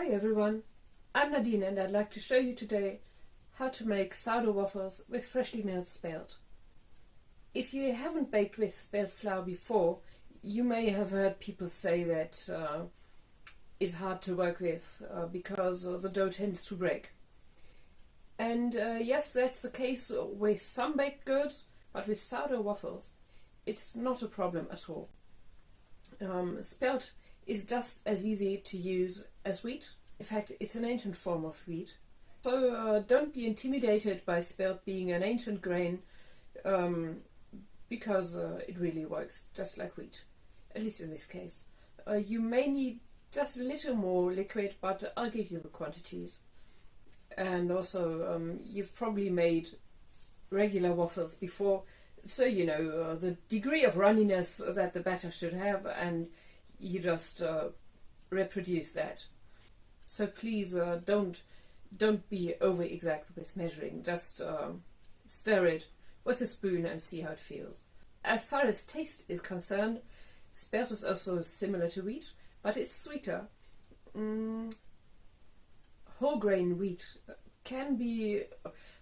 Hi everyone, I'm Nadine and I'd like to show you today how to make sourdough waffles with freshly milled spelt. If you haven't baked with spelt flour before, you may have heard people say that it's hard to work with because the dough tends to break. And yes, that's the case with some baked goods, but with sourdough waffles it's not a problem at all. Spelt is just as easy to use as wheat. In fact, it's an ancient form of wheat. So don't be intimidated by spelt being an ancient grain, because it really works just like wheat, at least in this case. You may need just a little more liquid, but I'll give you the quantities. And also, you've probably made regular waffles before, so you know the degree of runniness that the batter should have, and you just reproduce that. So please don't be over exact with measuring. Just stir it with a spoon and see how it feels. As far as taste is concerned, spelt is also similar to wheat, but it's sweeter. Whole grain wheat can be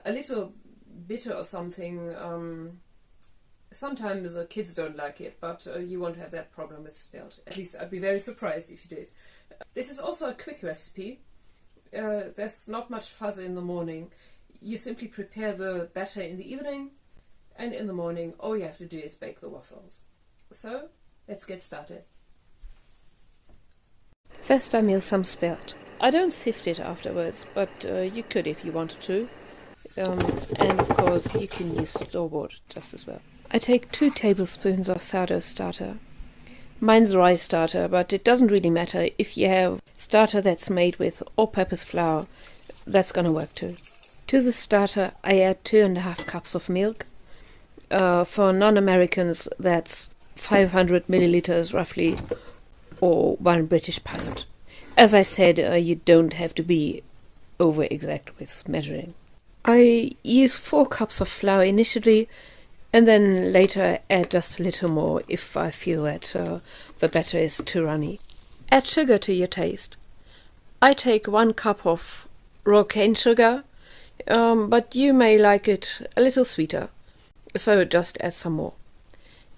a little bitter or something. Sometimes kids don't like it, but you won't have that problem with spelt. At least I'd be very surprised if you did. This is also a quick recipe. There's not much fuss in the morning. You simply prepare the batter in the evening, and in the morning all you have to do is bake the waffles. So let's get started. First I mill some spelt. I don't sift it afterwards, but you could if you wanted to. And of course you can use store-bought just as well. I take 2 tablespoons of sourdough starter. Mine's rye starter, but it doesn't really matter. If you have starter that's made with all-purpose flour, that's gonna work too. To the starter I add 2.5 cups of milk. For non-Americans that's 500 milliliters roughly, or 1 British pound. As I said, you don't have to be over exact with measuring. I use 4 cups of flour initially, and then later add just a little more if I feel that the batter is too runny. Add sugar to your taste. I take 1 cup of raw cane sugar, but you may like it a little sweeter, so just add some more.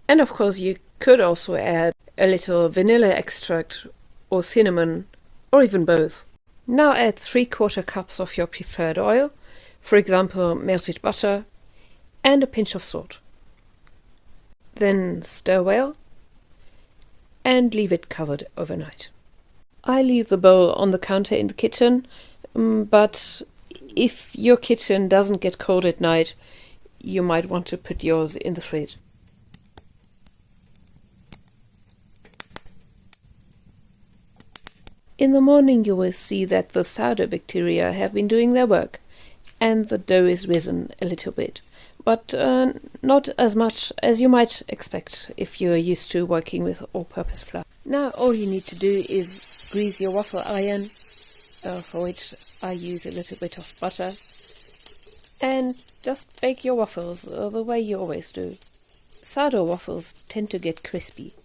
And of course you could also add a little vanilla extract or cinnamon, or even both. Now add 3/4 cups of your preferred oil, for example melted butter, and a pinch of salt. Then stir well and leave it covered overnight. I leave the bowl on the counter in the kitchen, but if your kitchen doesn't get cold at night, you might want to put yours in the fridge. In the morning you will see that the sourdough bacteria have been doing their work, and the dough is risen a little bit, but not as much as you might expect if you're used to working with all-purpose flour. Now all you need to do is grease your waffle iron, for which I use a little bit of butter, and just bake your waffles the way you always do. Sourdough waffles tend to get crispy,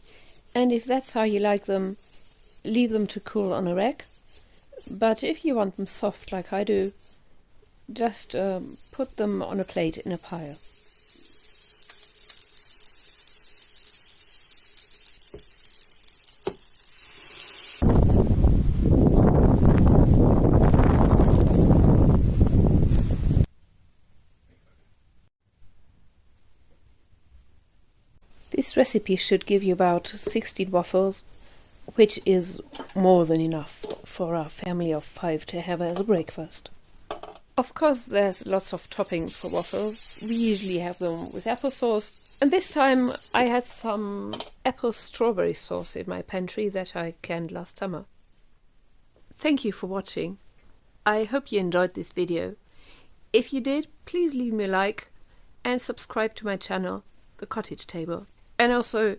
and if that's how you like them, leave them to cool on a rack. But if you want them soft like I do, just put them on a plate in a pile. This recipe should give you about 16 waffles, which is more than enough for a family of 5 to have as a breakfast. Of course there's lots of topping for waffles. We usually have them with applesauce, and this time I had some apple strawberry sauce in my pantry that I canned last summer. Thank you for watching. I hope you enjoyed this video. If you did, please leave me a like and subscribe to my channel, The Cottage Table. And also,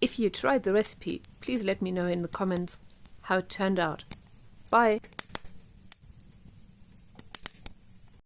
if you tried the recipe, please let me know in the comments how it turned out. Bye!